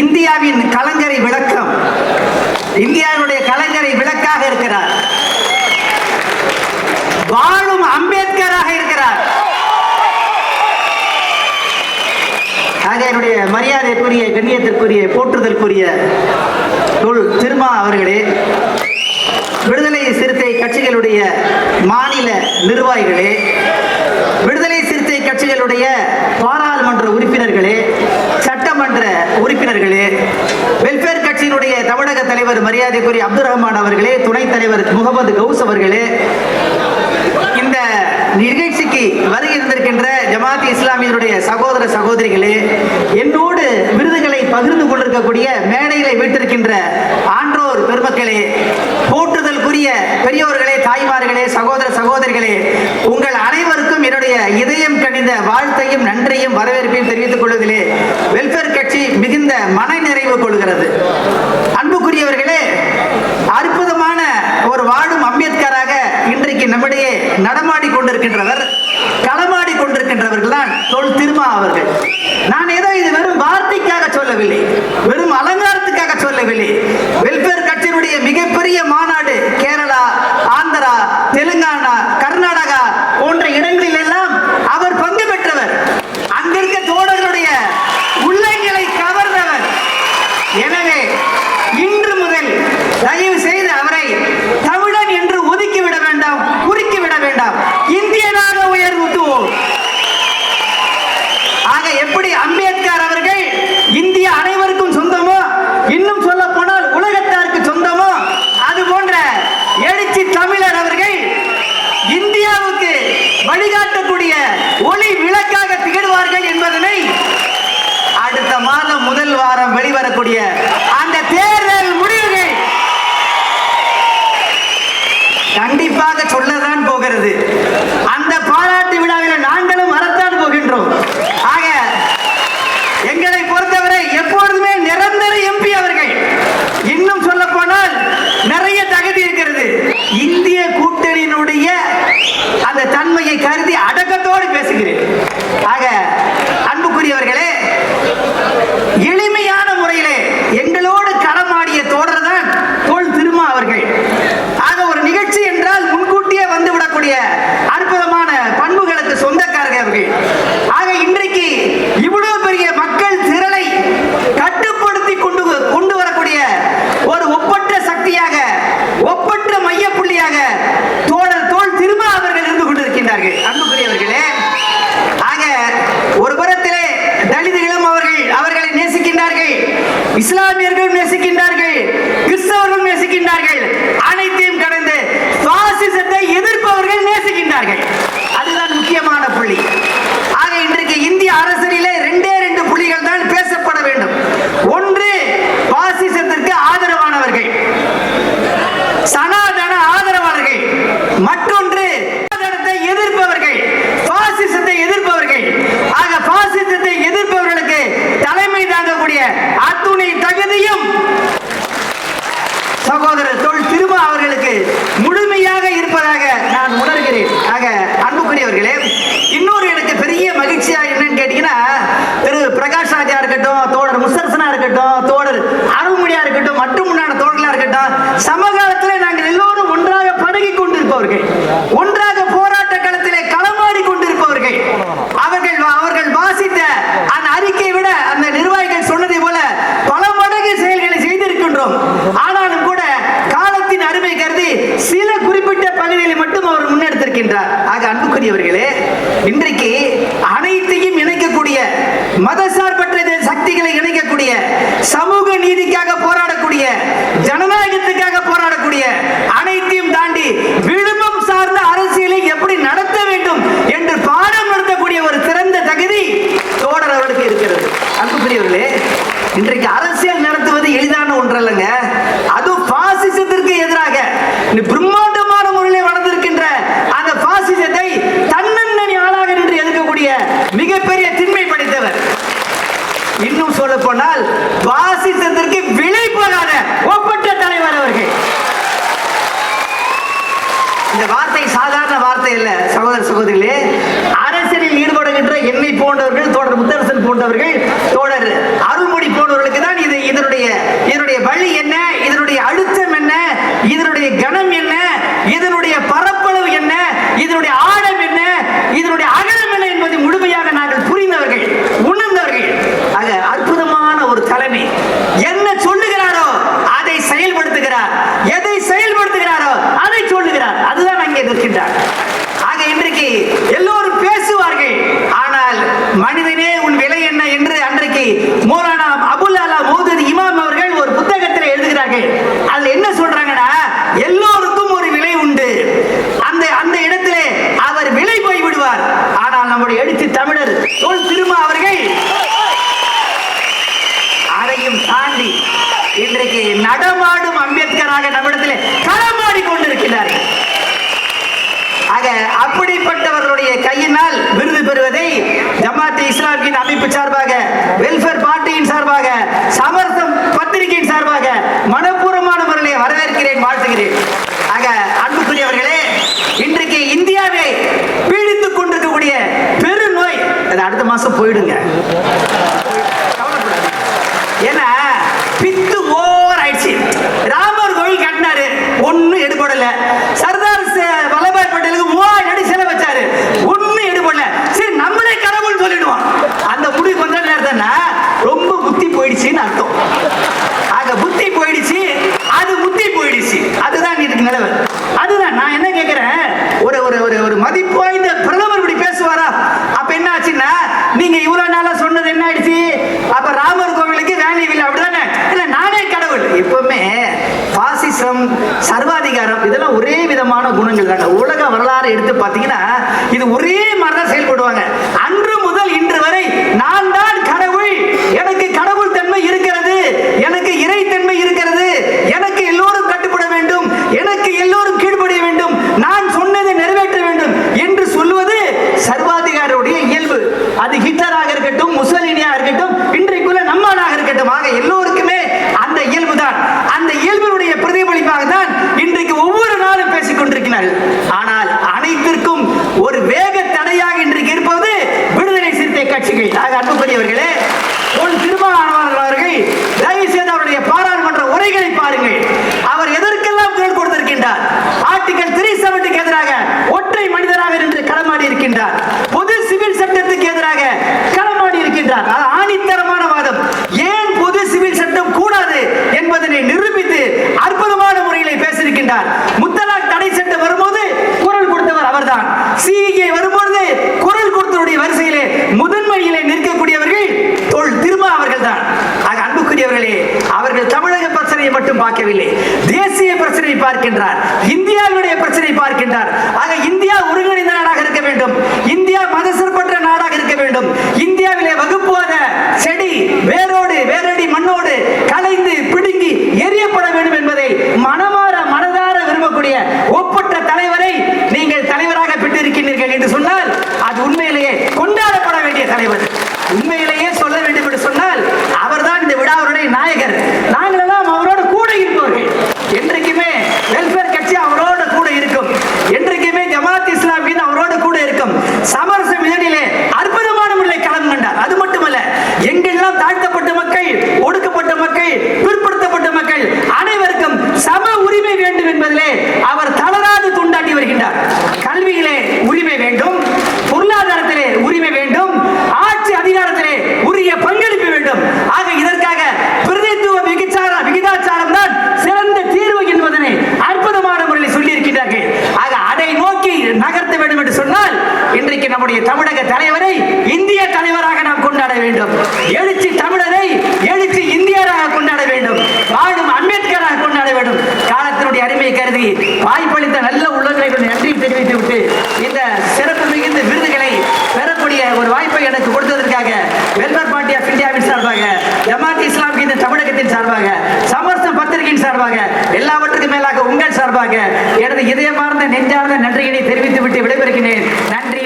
இந்தியாவின் கலைஞரை விளக்கம், இந்தியாவுடைய கலைஞரை விளக்காக இருக்கிறார். வாழும் அம்பேத்கராக இருக்கிறார். ஆக என்னுடைய மரியாதைக்குரிய, கண்ணியத்திற்குரிய, போற்றுதற்குரிய திருமா அவர்களே, விடுதலை சிறுத்தை கட்சிகளுடைய மாநில நிர்வாகிகளே, விடுதலை சிறுத்தை கட்சிகளுடைய பாராளுமன்ற உறுப்பினர்களே, சட்டமன்ற உறுப்பினர்களே, வெல்ஃபேர் கட்சியினுடைய தமிழக தலைவர் மரியாதைக்குரிய அப்துல் ரஹ்மான் அவர்களே, துணைத் தலைவர் முகமது கவுஸ் அவர்களே, இந்த நிகழ்ச்சிக்கு வருகை இருந்திருக்கின்ற ஜமாத் இஸ்லாமியருடைய சகோதர சகோதரிகளே, என்னோடு விருதுகளை பகிர்ந்து கொண்டிருக்கக்கூடிய மேடைகளை வீட்டிருக்கின்ற ஆன்றோர் பெருமக்களே, போற்றுதலுக்குரிய பெரியோர்களே, தாய்மார்களே, சகோதர சகோதரிகளே, உங்கள் அனைவருக்கும் என்னுடைய இதயம் கனிந்த வாழ்த்தையும் நன்றியும் வரவேற்பையும் தெரிவித்துக் கொள்வதிலே வெல்ஃபேர் கட்சி மிகுந்த மன நிறைவு கொள்கிறது. அன்புக்குரியவர்களே, அற்புதமான ஒரு வாழும் அம்பேத்கராக இன்றைக்கு நம்மிடையே நடமாடி கொண்டிருக்கின்றவர், களமாடி கொண்டிருக்கின்றவர்கள் தான் தொல் திருமா அவர்கள். நான் ஏதோ இது வெறும் வார்த்தைக்காக சொல்லவில்லை, வெறும் அலங்காரத்துக்காக சொல்லவில்லை. வெல்ஃபேர் கட்சியினுடைய மிகப்பெரிய மாநாடு கேரளா, ஆந்திரா, தெலுங்கானா, கர்நாடகா போன்ற இடங்களில் எல்லாம் அவர் பங்கு பெற்றவர். அங்கிருக்க தோழர்களுடைய உள்ளங்களை கவர்ந்தவர். எனவே இன்று முதல் தயவு செய்து அவரை தமிழன் என்று ஒதுக்கிவிட வேண்டாம், குறுக்கிவிட வேண்டாம், இந்தியனாக உயர்வுத்துவோம். ஆக எப்படி அம்பேத்கர் அவர்கள் இந்திய அனைவருக்கும் சொந்தமோ, இன்னும் சொல்ல போனால் உலகத்தாருக்கு சொந்தமோ, அது போன்ற எழுச்சி தமிழர் அவர்கள் இந்தியாவுக்கு வழிகாட்டக்கூடிய ஒளி விளக்காக திகழ்வார்கள் என்பதனை அடுத்த மாதம் முதல் வாரம் வெளிவரக்கூடிய அந்த தேர்தல் முடிவுகள் கண்டிப்பாக சொல்லதான் போகிறது. அந்த பாராட்டு விழாவில் நாங்களும் வரத்தான் போகின்றோம். ஆக எங்களை பொறுத்தவரை எப்பொழுதுமே நிரந்தர எம்பி அவர்கள். இன்னும் சொல்ல போனால் நிறைய தகுதி இருக்கிறது. இந்திய கூட்டணியினுடைய அந்த தன்மையை கருதி அடக்கத்தோடு பேசுகிறேன். ஆக அன்புக்குரியவர்களே, எளிமையான முறையிலே எங்களோடு களமாடிய தோழர் தான் தோல் திருமா அவர்கள். ஆக ஒரு நிகழ்ச்சி என்றால் முன்கூட்டியே வந்துவிடக்கூடிய அற்புதமான பண்புகளுக்கு சொந்தக்காரர்கள் அவர்கள். ஆக இன்றைக்கு இவ்வளவு பெரிய மக்கள் திரளை கட்டுப்படுத்தி கொண்டு வரக்கூடிய ஒரு ஒப்பற்ற சக்தியாக, ஒப்பற்ற மையப்புள்ளியாக தோழர் தோல் திருமா அவர்கள் இருந்து கொண்டிருக்கின்றார்கள். அன்புக்குரியவர்களே, ஆக ஒரு புறத்திலே தலிதுகளும் அவர்களை நேசிக்கின்றார்கள், இஸ்லாமியர்களும் நேசிக்கின்றார்கள், கிறிஸ்தவர்களும் நேசிக்கின்றார்கள். அனைத்தையும் கடந்து பாசிசத்தை எதிர்ப்பவர்கள் நேசிக்கின்றார்கள். அதுதான் முக்கியமான புள்ளி. ஆக இன்றைக்கு இந்திய அரசியலிலே ரெண்டு புள்ளிகள் தான் பேசப்பட வேண்டும். ஒன்று பாசிசத்திற்கு ஆதரவானவர்கள், சனாதன ஆதரவாளர்கள். மற்றொன்று எதிர்ப்பவர்கள், பாசிசத்தை எதிர்ப்பவர்கள். ஆக பாசிசத்தை எதிர்ப்பவர்களுக்கு தலைமை தாங்கக்கூடிய அத்துணை தகுதியும் சகோதரர் தொல் திருமா அவர்களுக்கு முழுமையாக இருப்பதாக நான் உணர்கிறேன். ஆக அன்புக்குரியவர்களே, இன்னொரு எனக்கு பெரிய மகிழ்ச்சியா என்னன்னு கேட்டீங்கன்னா, திரு பிரகாஷ் ராஜா இருக்கட்டும், தோழர் முஸ்தர்சனா இருக்கட்டும், தோழர் அருள்மொழியா இருக்கட்டும், மற்றும் முன்னாடி தோழர்களா இருக்கட்டும், சமகாலத்தில் நாங்கள் எல்லோரும் ஒன்றாக பழகி கொண்டிருப்பவர்கள், ஒன்றாக போராட்ட களத்திலே களமாடி கொண்டிருப்பவர்கள். அவர்கள் வாசித்த அந்த அறிக்கையை விட அந்த நிர்வாகிகள் சொன்னதை போல பல மடங்கு செயல்களை செய்திருக்கின்றோம். ஆனாலும் கூட காலத்தின் அருமை கருதி சில குறிப்பிட்ட பகுதிகளை மட்டும் அவர் முன்னெடுத்திருக்கின்றார். ஆக அன்புக்குரியவர்களே, இன்றைக்கு அனைத்தையும் இணைக்கக்கூடிய, மதசார்பற்ற சக்திகளை இணைக்கக்கூடிய, சமூக நீதிக்காக போராடக்கூடிய, ஜனநாயகத்துக்காக போராடக்கூடிய, அனைத்தையும் தாண்டி விழுமம் சார்ந்த அரசியலை எப்படி நடத்த வேண்டும் என்று பாடம் நடத்தக்கூடிய ஒரு சிறந்த தகுதி தோழர் அவர்களுக்கு இருக்கிறது. அன்புக்குரியவர்களே, இன்றைக்கு அரசியல் நடத்துவது எளிதான ஒன்றல்லங்க. அது பாசிசத்திற்கு எதிராக பிரம்மாண்டமான முறையில் வளர்ந்திருக்கின்ற அந்த பாசிசத்தை தன்னந்தனி ஆளாக நின்று எதிர்க்கக்கூடிய மிகப்பெரிய திண்மை படைத்தவர். இன்னும் சொல்ல போனால் பாசிசத்திற்கு விலை போகாத ஒப்பற்ற தலைவர் அவர்கள். இந்த வார்த்தை சாதாரண வார்த்தை இல்ல சகோதர சகோதரிகளே. அரசியலில் ஈடுபடுகின்ற என்னை போன்றவர்கள், தோழர் முத்தரசன் போன்றவர்கள், தோழர் அருள்மொழி போன்றவர்களுக்கு தான் இது வழி என்ன, இதனுடைய அழுத்தம் என்ன, இதனுடைய கனம் என்ன, இதனுடைய பரப்பளவு என்ன, இதனுடைய ஆழம் என்ன, இதனுடைய அகலம் என்ன என்பதை முழுமையாக நாங்கள் புரிந்தவர்கள், உணர்ந்தவர்கள். ஆக அற்புதமான ஒரு தலைமை. என்ன சொல்லுகிறாரோ அதை செயல்படுத்துகிறார், எதை செயல்படுத்துகிறாரோ அதை சொல்லுகிறார். அதுதான் அங்கே நிற்கின்றார். ஆக இன்றைக்கு எல்லோரும் பேசுவார்கள், ஆனால் மனிதனே உன் விலை என்ன என்று அன்றைக்கு மௌலானா அபுல் அலா மௌதூதி இமாம் அவர்கள் ஒரு புத்தகத்தில் எழுதுகிறார்கள். அதுல என்ன சொல்றாங்கன்னா, எல்லோருக்கும் ஒரு விலை உண்டு, அந்த இடத்திலே அவர் விலை போய் விடுவார். ஆனால் நம்முடைய எழுச்சி தமிழர் தொல் திருமா அவர்கள் அதையும் தாண்டி இன்றைக்கு நடமாடும் அம்பேத்கராக நம்மிடத்திலே களமாடி கொண்டிருக்கிறார்கள். ஆக அப்படிப்பட்டவர்களுடைய கையினால் விருது பெறுவதை ஜமாத் இஸ்லாமியின் அமைப்பு சார்பாக, வெல்ஃபேர் பார்ட்டியின் சார்பாக, சமரசம் பத்திரிகையின் சார்பாக மனப்பூர்வமான முறையிலே வரவேற்கிறேன், வாழ்த்துகிறேன். ஆக அன்புக்குரியவர்களே, இன்றைக்கு இந்தியாவை பீடித்துக் கொண்டிருக்கக்கூடிய பெருநோய், அது அடுத்த மாசம் போயிடுங்க. ஏன்னா பித்து ஓவர் ஆயிடுச்சு. ராமர் கோவில் கட்டினாரு, ஒன்னும் எடுபடல. சர்தார் வல்லபாய் பட்டேலுக்கு 3000 அடி செலவு வச்சாரு, ஒன்னும் எடுபடல. சரி, நம்மளே கடவுள் சொல்லிடுவோம். அந்த முடிவு கொஞ்ச நேரம்னா ரொம்ப புத்தி போயிடுச்சுன்னு அர்த்தம். ஆக புத்தி போயிடுச்சு, அது முத்தி போயிடுச்சு. அதுதான் இருக்கு நிலவு. அதுதான் நான் என்ன கேட்கிறேன், ஒரு ஒரு ஒரு மதிப்பு வாய்ந்த பிரதமர் இப்படி பேசுவாரா? அப்ப என்ன ஆச்சுன்னா, நீங்க இவ்வளவு நாளா சொன்னது என்ன ஆயிடுச்சு? அப்ப ராமர் கோவிலுக்கு வேல்யூ இல்லை, அப்படிதானே? இல்ல நானே கடவுள். எப்பவுமே பாசிசம், சர்வாதிகாரம் இதெல்லாம் ஒரே விதமான குணங்கள் தாங்க. உலக வரலாறு எடுத்து பார்த்தீங்கன்னா இது ஒரே மாதிரி தான் செயல்படுவாங்க. அன்று முதல் இன்று வரை நான் தான் கடவுள், எனக்கு கடவுள் தன்மை இருக்கிறது, எனக்கு இறைத்தன்மை இருக்கிறது, எனக்கு எல்லோரும் கட்டுப்பட வேண்டும், எனக்கு எல்லோரும் கீழ்ப்படிய வேண்டும், நான் சொன்னதை நிறைவேற்ற வேண்டும் என்று சொல்வது சர்வாதிகாரியுடைய இயல்பு. அது ஹிட்லராக இருக்கட்டும், முசோலினியாக இருக்கட்டும், இன்றைக்குள்ள நம்மாளாக இருக்கட்டும், ஆக எல்லோருக்குமே அந்த இயல்பு தான். அந்த இயல்பினுடைய பிரதிபலிப்பாக தான் இன்றைக்கு ஒவ்வொரு நாளும் பேசிக் கொண்டிருக்கிறார்கள். ஆனால் அனைத்திற்கும் ஒரு வேக தடையாக இன்றைக்கு இருப்பது விடுதலை சிறுத்தை கட்சிகள். ஆக அன்புக்குரியவர்களே, ஒரு திருமாவளவன் அவர்கள் தயவு செய்து அவருடைய பாராளுமன்ற உரைகளை பாருங்கள். அவர் எதற்கெல்லாம் குரல் கொடுத்திருக்கின்றார். ஆர்டிகல் 370 எதிராக ஒற்றை மனிதராக இருந்து களமாடி இருக்கின்றார். பொது சிவில் சட்டத்துக்கு எதிராக களமாடி இருக்கின்றார். அது ஆணித்தரமான வாதம். ஏன் பொது சிவில் சட்டம் கூடாது என்பதனை நிரூபித்து அற்புதமான முறையில் பேசியிருக்கின்றார். முத்தலாக் தடை சட்டம் வரும்போது குரல் கொடுத்தவர் அவர்தான். சிஏ வரும்போது குரல் கொடுத்தவருடைய வரிசையிலே முதன்மையிலே நிற்கக்கூடியவர்கள் தொல் திருமா அவர்கள் தான். ஆக அன்புக்குரியவர்களே, அவர்கள் தமிழக பிரச்சனையை மட்டும் பார்க்கவில்லை, தேசிய பிரச்சனையை பார்க்கின்றார், இந்தியாவுடைய பிரச்சனை பார்க்கின்றார். ஆக இந்தியா ஒருங்கிணைந்த நாடாக இருக்க வேண்டும், இந்தியா மதசார்பற்ற நாடாக இருக்க வேண்டும், இந்தியாவிலே வகுப்புவாத செடி வேரோடு வேரடி மண்ணோடு கலைந்து பிடுங்கி எரியப்பட வேண்டும் என்பதை மனதார விரும்பக்கூடிய ஒப்பற்ற தலைவரை நீங்கள் தலைவராக பெற்றிருக்கின்றீர்கள் என்று சொன்னால் அது உண்மையிலேயே கொண்டாடப்பட வேண்டிய தலைவர். உண்மையிலேயே சொல்ல வேண்டும் என்று சொன்னால் அவர்தான் இந்த விழாவுடைய நாயகர். நாங்கள் எல்லாம் அவரோடு கூட இருப்பவர்கள். என்றைக்குமே வெல்ஃபேர் கட்சி அவரோடு கூட இருக்கும், என்றைக்குமே ஜமாத் இஸ்லாமி அவரோடு கூட இருக்கும். சமரசம் இதனிலே அற்புதமான முறையில் களம் கண்டார். அது மட்டுமல்ல, எங்கெல்லாம் தாழ்த்தப்பட்ட மக்கள், ஒடுக்கப்பட்ட மக்கள், பிற்படுத்தப்பட்ட மக்கள் அனைவருக்கும் சம உரிமை வேண்டும் என்பதிலே அவர் தளராது துண்டாட்டி வருகின்றார். கல்வியிலே உரிமை வேண்டும், பொருளாதாரத்திலே உரிமை வேண்டும், ஆட்சி அதிகாரத்திலே உரிய பங்களிப்பு வேண்டும். ஆக இதற்காக பிரதித்துவ விகிதாச்சாரம் தான் சிறந்த தீர்வு என்பதனை அற்புதமான முறையில் சொல்லி இருக்கின்றார்கள். ஆக அதை நோக்கி நகர்த்த வேண்டும் என்று சொன்னால் இன்றைக்கு நம்முடைய தமிழக தலைவரை இந்திய தலைவராக நாம் கொண்டாட வேண்டும். எழுச்சி தமிழரை எழுச்சி இந்தியராக கொண்டாட வேண்டும், வாழும் அம்பேத்கராக கொண்டாட வேண்டும். காலத்தினுடைய அருமையை கருதி வாய்ப்பளித்த நல்ல உள்ளங்களை நன்றி தெரிவித்து விட்டு இந்த சிறப்பு மிகுந்த விருதுகளை பெறக்கூடிய ஒரு வாய்ப்பை எனக்கு கொடுத்ததற்காக வெல்ஃபேர் பார்ட்டி ஆஃப் இந்தியாவின் சார்பாக, ஜமாத் இஸ்லாமியின் தமிழகத்தின் சார்பாக, சமரசம் பத்திரிகையின் சார்பாக, எல்லாவற்றுக்கும் மேலாக உங்கள் சார்பாக எனது இதயமார்ந்த நெஞ்சார்ந்த நன்றியினை தெரிவித்து விட்டு விடைபெறுகிறேன். நன்றி.